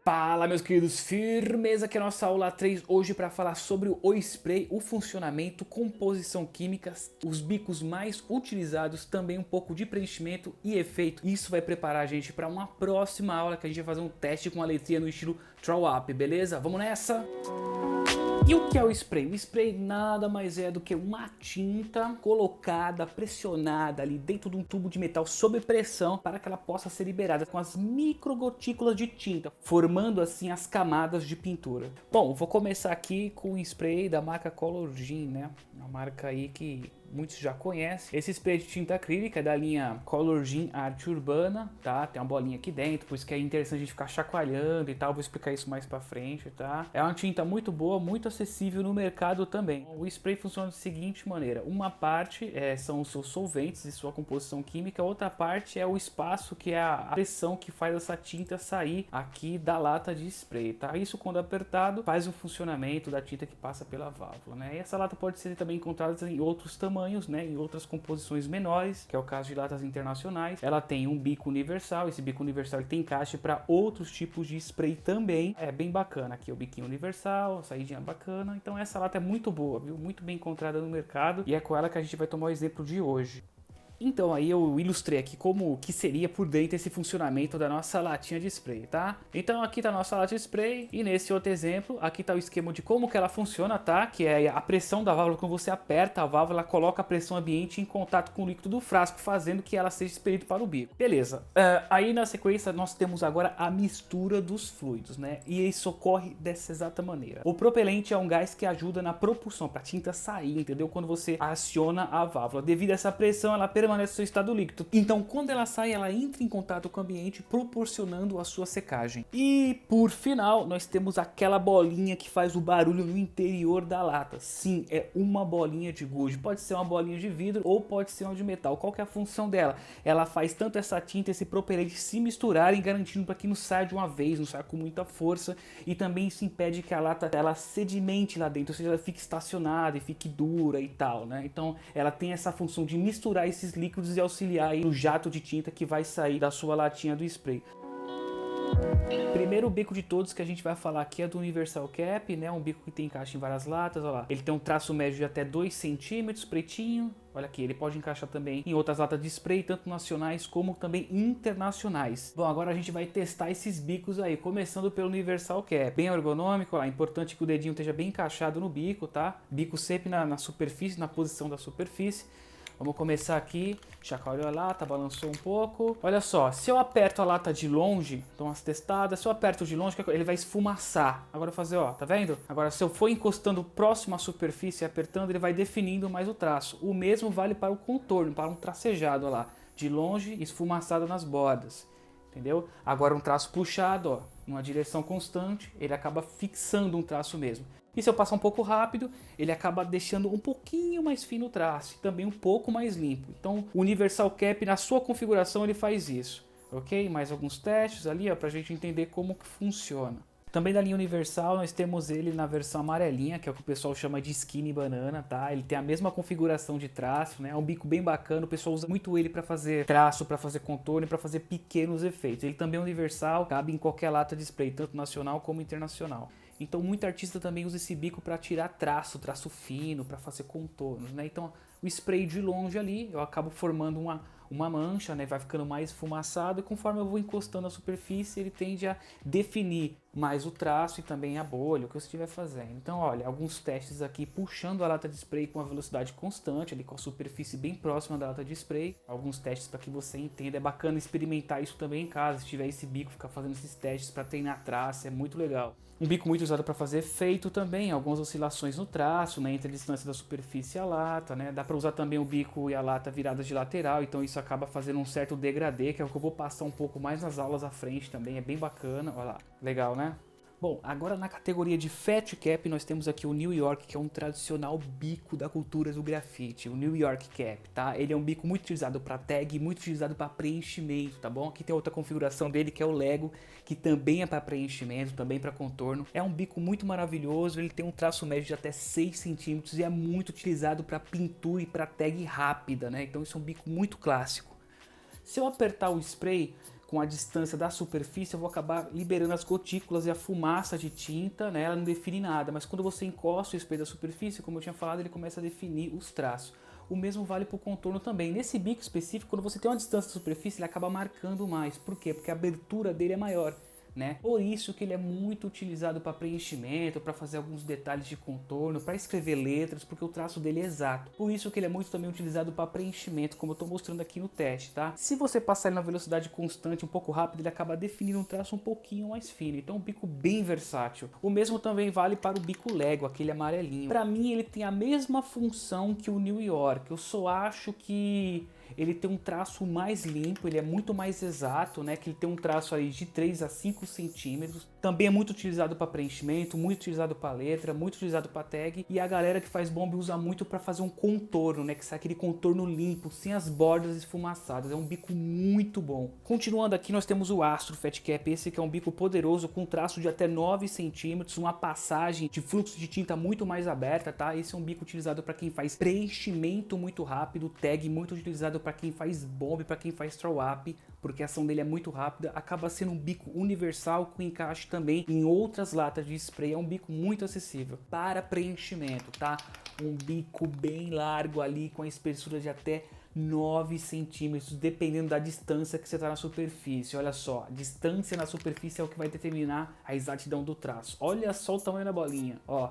Fala, meus queridos, firmeza, que é a nossa aula 3 hoje para falar sobre o spray, o funcionamento, composição química, os bicos mais utilizados, também um pouco de preenchimento e efeito. Isso vai preparar a gente para uma próxima aula que a gente vai fazer um teste com a letrinha no estilo Throw Up, beleza? Vamos nessa? E o que é o spray? O spray nada mais é do que uma tinta colocada, pressionada ali dentro de um tubo de metal sob pressão para que ela possa ser liberada com as microgotículas de tinta, formando assim as camadas de pintura. Bom, vou começar aqui com o spray da marca Colorgen, né? Uma marca aí que muitos já conhecem. Esse spray de tinta acrílica é da linha Colorgen Arte Urbana, tá? Tem uma bolinha aqui dentro, por isso que é interessante a gente ficar chacoalhando e tal. Vou explicar isso mais pra frente, tá? É uma tinta muito boa, muito acessível no mercado também. O spray funciona da seguinte maneira: uma parte são os seus solventes e sua composição química, outra parte é o espaço, que é a pressão que faz essa tinta sair aqui da lata de spray, tá? Isso, quando apertado, faz o funcionamento da tinta que passa pela válvula, né? E essa lata pode ser também encontrada em outros tamanhos, né, em outras composições menores, que é o caso de latas internacionais. Ela tem um bico universal, esse bico universal ele tem encaixe para outros tipos de spray também. É bem bacana aqui o biquinho universal, a saídinha bacana. Então essa lata é muito boa, viu? Muito bem encontrada no mercado, e é com ela que a gente vai tomar o exemplo de hoje. Então aí eu ilustrei aqui como que seria por dentro esse funcionamento da nossa latinha de spray, tá? Então aqui tá a nossa lata de spray, e nesse outro exemplo, aqui tá o esquema de como que ela funciona, tá? Que é a pressão da válvula. Quando você aperta a válvula, ela coloca a pressão ambiente em contato com o líquido do frasco, fazendo que ela seja expelida para o bico. Beleza. Aí na sequência nós temos agora a mistura dos fluidos, né? E isso ocorre dessa exata maneira. O propelente é um gás que ajuda na propulsão, para a tinta sair, entendeu? Quando você aciona a válvula. Devido a essa pressão, ela permanece no seu estado líquido. Então, quando ela sai, ela entra em contato com o ambiente, proporcionando a sua secagem. E, por final, nós temos aquela bolinha que faz o barulho no interior da lata. Sim, é uma bolinha de gude. Pode ser uma bolinha de vidro ou pode ser uma de metal. Qual que é a função dela? Ela faz tanto essa tinta, esse propelente se misturarem, garantindo para que não saia de uma vez, não saia com muita força. E também isso impede que a lata ela sedimente lá dentro, ou seja, ela fique estacionada e fique dura e tal, né? Então, ela tem essa função de misturar esses líquidos e auxiliar aí no jato de tinta que vai sair da sua latinha do spray. Primeiro bico de todos que a gente vai falar aqui é do Universal Cap, né? Um bico que tem encaixe em várias latas, olha lá. Ele tem um traço médio de até 2 centímetros, pretinho. Olha aqui, ele pode encaixar também em outras latas de spray, tanto nacionais como também internacionais. Bom, agora a gente vai testar esses bicos aí, começando pelo Universal Cap. Bem ergonômico, olha lá. Importante que o dedinho esteja bem encaixado no bico, tá? Bico sempre na superfície, na posição da superfície. Vamos começar aqui, chacoalhou a lata, balançou um pouco. Olha só, se eu aperto a lata de longe, então as testadas, se eu aperto de longe, ele vai esfumaçar. Agora eu vou fazer, ó, tá vendo? Agora se eu for encostando próximo à superfície e apertando, ele vai definindo mais o traço. O mesmo vale para o contorno, para um tracejado, ó lá. De longe, esfumaçado nas bordas. Entendeu? Agora um traço puxado, ó, numa direção constante, ele acaba fixando um traço mesmo. E se eu passar um pouco rápido, ele acaba deixando um pouquinho mais fino o traço e também um pouco mais limpo. Então o Universal Cap, na sua configuração, ele faz isso, ok? Mais alguns testes ali, ó, pra gente entender como que funciona. Também da linha Universal nós temos ele na versão amarelinha, que é o que o pessoal chama de Skinny Banana, tá? Ele tem a mesma configuração de traço, né? É um bico bem bacana, o pessoal usa muito ele para fazer traço, para fazer contorno e para fazer pequenos efeitos. Ele também é universal, cabe em qualquer lata de spray, tanto nacional como internacional. Então muito artista também usa esse bico para tirar traço fino, para fazer contornos, né? Então o spray de longe ali, eu acabo formando uma mancha, né? Vai ficando mais esfumaçado, e conforme eu vou encostando a superfície, ele tende a definir mais o traço e também a bolha, o que eu estiver fazendo. Então olha, alguns testes aqui puxando a lata de spray com uma velocidade constante, ali com a superfície bem próxima da lata de spray. Alguns testes para que você entenda, é bacana experimentar isso também em casa, se tiver esse bico, ficar fazendo esses testes para treinar traço, é muito legal. Um bico muito usado para fazer efeito também, algumas oscilações no traço, né, entre a distância da superfície e a lata, né? Dá para usar também o bico e a lata viradas de lateral, então isso acaba fazendo um certo degradê, que é o que eu vou passar um pouco mais nas aulas à frente também, é bem bacana, olha lá, legal, né? Bom, agora na categoria de Fat Cap nós temos aqui o New York, que é um tradicional bico da cultura do grafite, o New York Cap, tá? Ele é um bico muito utilizado para tag, muito utilizado para preenchimento, tá bom? Aqui tem outra configuração dele que é o Lego, que também é para preenchimento, também para contorno. É um bico muito maravilhoso, ele tem um traço médio de até 6 centímetros e é muito utilizado para pintura e para tag rápida, né? Então isso é um bico muito clássico. Se eu apertar o spray com a distância da superfície, eu vou acabar liberando as gotículas e a fumaça de tinta, né? Ela não define nada, mas quando você encosta o spray da superfície, como eu tinha falado, ele começa a definir os traços. O mesmo vale para o contorno também. Nesse bico específico, quando você tem uma distância da superfície, ele acaba marcando mais. Por quê? Porque a abertura dele é maior, né? Por isso que ele é muito utilizado para preenchimento, para fazer alguns detalhes de contorno, para escrever letras, porque o traço dele é exato. Por isso que ele é muito também utilizado para preenchimento, como eu estou mostrando aqui no teste, tá? Se você passar ele na velocidade constante, um pouco rápido, ele acaba definindo um traço um pouquinho mais fino. Então, um bico bem versátil. O mesmo também vale para o bico Lego, aquele amarelinho. Para mim, ele tem a mesma função que o New York. Eu só acho que ele tem um traço mais limpo, ele é muito mais exato, né? Que ele tem um traço aí de 3 a 5 centímetros. Também é muito utilizado para preenchimento, muito utilizado para letra, muito utilizado para tag. E a galera que faz bomb usa muito para fazer um contorno, né? Que sai aquele contorno limpo, sem as bordas esfumaçadas. É um bico muito bom. Continuando aqui, nós temos o Astro Fat Cap. Esse que é um bico poderoso com traço de até 9 centímetros, uma passagem de fluxo de tinta muito mais aberta, tá? Esse é um bico utilizado para quem faz preenchimento muito rápido, tag muito utilizado para quem faz bomb, para quem faz throw up, porque a ação dele é muito rápida. Acaba sendo um bico universal com encaixe também em outras latas de spray. É um bico muito acessível para preenchimento, tá? Um bico bem largo ali com a espessura de até 9 centímetros, dependendo da distância que você está na superfície. Olha só, a distância na superfície é o que vai determinar a exatidão do traço. Olha só o tamanho da bolinha, ó.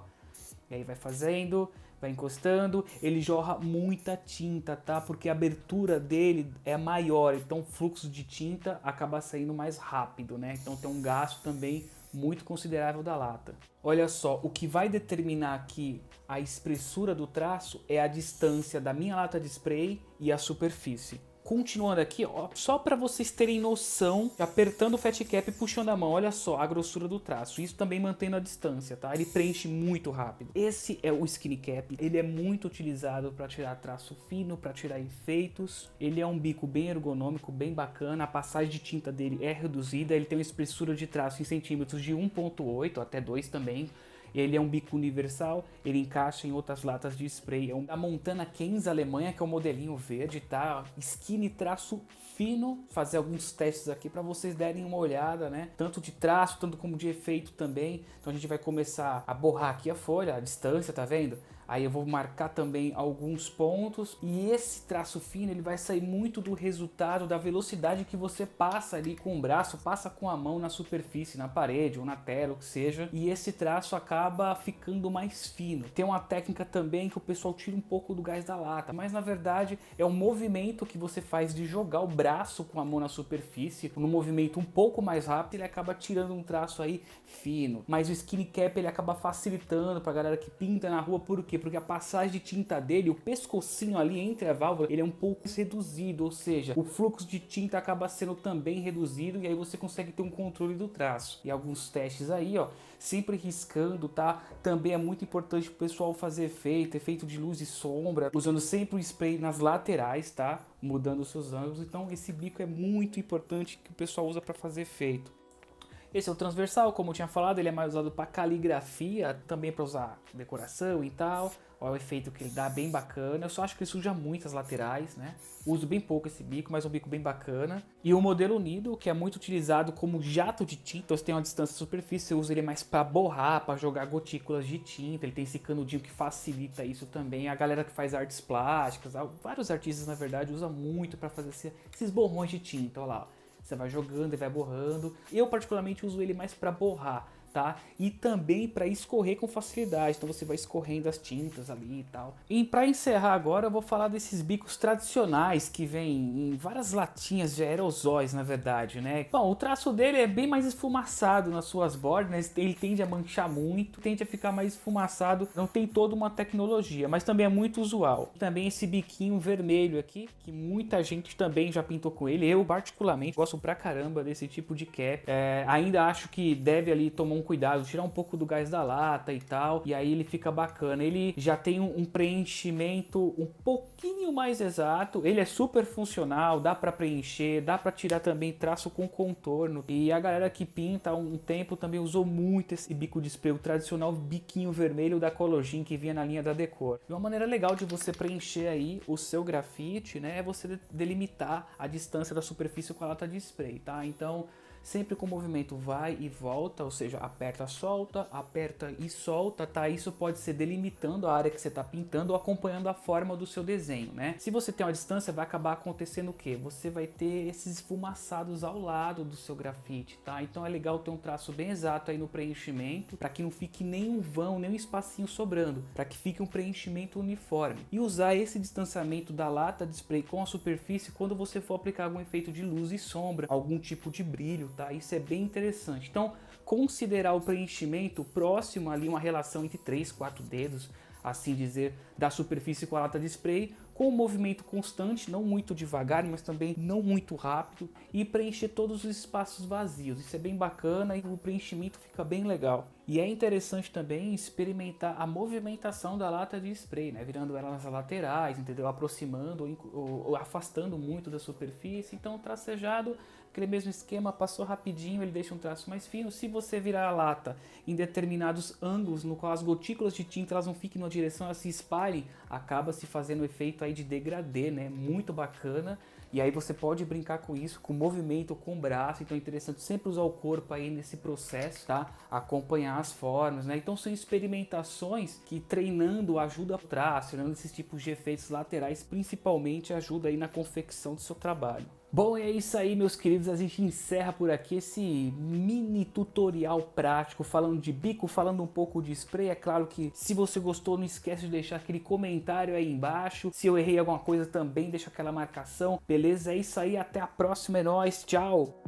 E aí vai fazendo, vai encostando, ele jorra muita tinta, tá? Porque a abertura dele é maior, então o fluxo de tinta acaba saindo mais rápido, né? Então tem um gasto também muito considerável da lata. Olha só, o que vai determinar aqui a espessura do traço é a distância da minha lata de spray e a superfície. Continuando aqui, ó, só para vocês terem noção, apertando o Fat Cap e puxando a mão, olha só a grossura do traço, isso também mantendo a distância, tá? Ele preenche muito rápido. Esse é o Skinny Cap, ele é muito utilizado para tirar traço fino, para tirar efeitos. Ele é um bico bem ergonômico, bem bacana, a passagem de tinta dele é reduzida, ele tem uma espessura de traço em centímetros de 1.8 até 2 também. Ele é um bico universal, ele encaixa em outras latas de spray. É um da Montana Keynes Alemanha, que é o modelinho verde, tá? Skinny traço fino. Fazer alguns testes aqui para vocês derem uma olhada, né? Tanto de traço, tanto como de efeito também. Então a gente vai começar a borrar aqui a folha, a distância, tá vendo? Aí eu vou marcar também alguns pontos, e esse traço fino ele vai sair muito do resultado da velocidade que você passa ali com o braço, passa com a mão na superfície, na parede ou na tela, o que seja, e esse traço acaba ficando mais fino. Tem uma técnica também que o pessoal tira um pouco do gás da lata, mas na verdade é um movimento que você faz de jogar o braço com a mão na superfície, num movimento um pouco mais rápido, ele acaba tirando um traço aí fino. Mas o Skinny Cap ele acaba facilitando pra galera que pinta na rua, por quê? Porque a passagem de tinta dele, o pescocinho ali entre a válvula, ele é um pouco reduzido, ou seja, o fluxo de tinta acaba sendo também reduzido, e aí você consegue ter um controle do traço. E alguns testes aí, ó, sempre riscando, tá? Também é muito importante o pessoal fazer efeito de luz e sombra, usando sempre o spray nas laterais, tá? Mudando os seus ângulos. Então esse bico é muito importante que o pessoal usa para fazer efeito. Esse é o transversal, como eu tinha falado, ele é mais usado para caligrafia, também para usar decoração e tal. Olha o efeito que ele dá, bem bacana. Eu só acho que ele suja muito as laterais, né? Uso bem pouco esse bico, mas é um bico bem bacana. E o modelo Needle, que é muito utilizado como jato de tinta, você tem uma distância da superfície, você usa ele mais para borrar, para jogar gotículas de tinta. Ele tem esse canudinho que facilita isso também. A galera que faz artes plásticas, vários artistas na verdade usam muito para fazer esses borrões de tinta, olha lá. Você vai jogando e vai borrando. Eu particularmente uso ele mais para borrar, tá? E também para escorrer com facilidade. Então você vai escorrendo as tintas ali e tal. E para encerrar agora eu vou falar desses bicos tradicionais que vêm em várias latinhas de aerosóis, na verdade, né? Bom, o traço dele é bem mais esfumaçado nas suas bordas, né? Ele tende a manchar muito, tende a ficar mais esfumaçado. Não tem toda uma tecnologia, mas também é muito usual. Também esse biquinho vermelho aqui, que muita gente também já pintou com ele. Eu particularmente gosto pra caramba desse tipo de cap. Ainda acho que deve ali tomar um cuidado, tirar um pouco do gás da lata e tal, e aí ele fica bacana. Ele já tem um preenchimento um pouquinho mais exato, ele é super funcional, dá para preencher, dá para tirar também traço com contorno, e a galera que pinta há um tempo também usou muito esse bico de spray, o tradicional biquinho vermelho da Colorgin que vinha na linha da Decor. E uma maneira legal de você preencher aí o seu grafite, né, é você delimitar a distância da superfície com a lata de spray, tá? Então sempre com o movimento vai e volta, ou seja, aperta e solta, tá? Isso pode ser delimitando a área que você está pintando ou acompanhando a forma do seu desenho, né? Se você tem uma distância, vai acabar acontecendo o quê? Você vai ter esses esfumaçados ao lado do seu grafite, tá? Então é legal ter um traço bem exato aí no preenchimento, para que não fique nem um vão, nem um espacinho sobrando, para que fique um preenchimento uniforme. E usar esse distanciamento da lata de spray com a superfície quando você for aplicar algum efeito de luz e sombra, algum tipo de brilho, tá? Isso é bem interessante. Então, considerar o preenchimento próximo ali, uma relação entre 3, 4 dedos, assim dizer, da superfície com a lata de spray, com um movimento constante, não muito devagar, mas também não muito rápido, e preencher todos os espaços vazios. Isso é bem bacana e o preenchimento fica bem legal. E é interessante também experimentar a movimentação da lata de spray, né? Virando ela nas laterais, entendeu? Aproximando ou afastando muito da superfície. Então, tracejado, aquele mesmo esquema, passou rapidinho, ele deixa um traço mais fino. Se você virar a lata em determinados ângulos, no qual as gotículas de tinta elas não fiquem numa direção, elas se espalhem, acaba se fazendo um efeito aí de degradê, né? Muito bacana. E aí você pode brincar com isso, com movimento, com o braço. Então é interessante sempre usar o corpo aí nesse processo, tá? Acompanhar as formas, né? Então são experimentações que treinando ajuda a traço, treinando esses tipos de efeitos laterais, principalmente ajuda aí na confecção do seu trabalho. Bom, é isso aí, meus queridos, a gente encerra por aqui esse mini tutorial prático, falando de bico, falando um pouco de spray. É claro que se você gostou, não esquece de deixar aquele comentário aí embaixo. Se eu errei alguma coisa também, deixa aquela marcação, beleza? É isso aí, até a próxima, é nóis, tchau!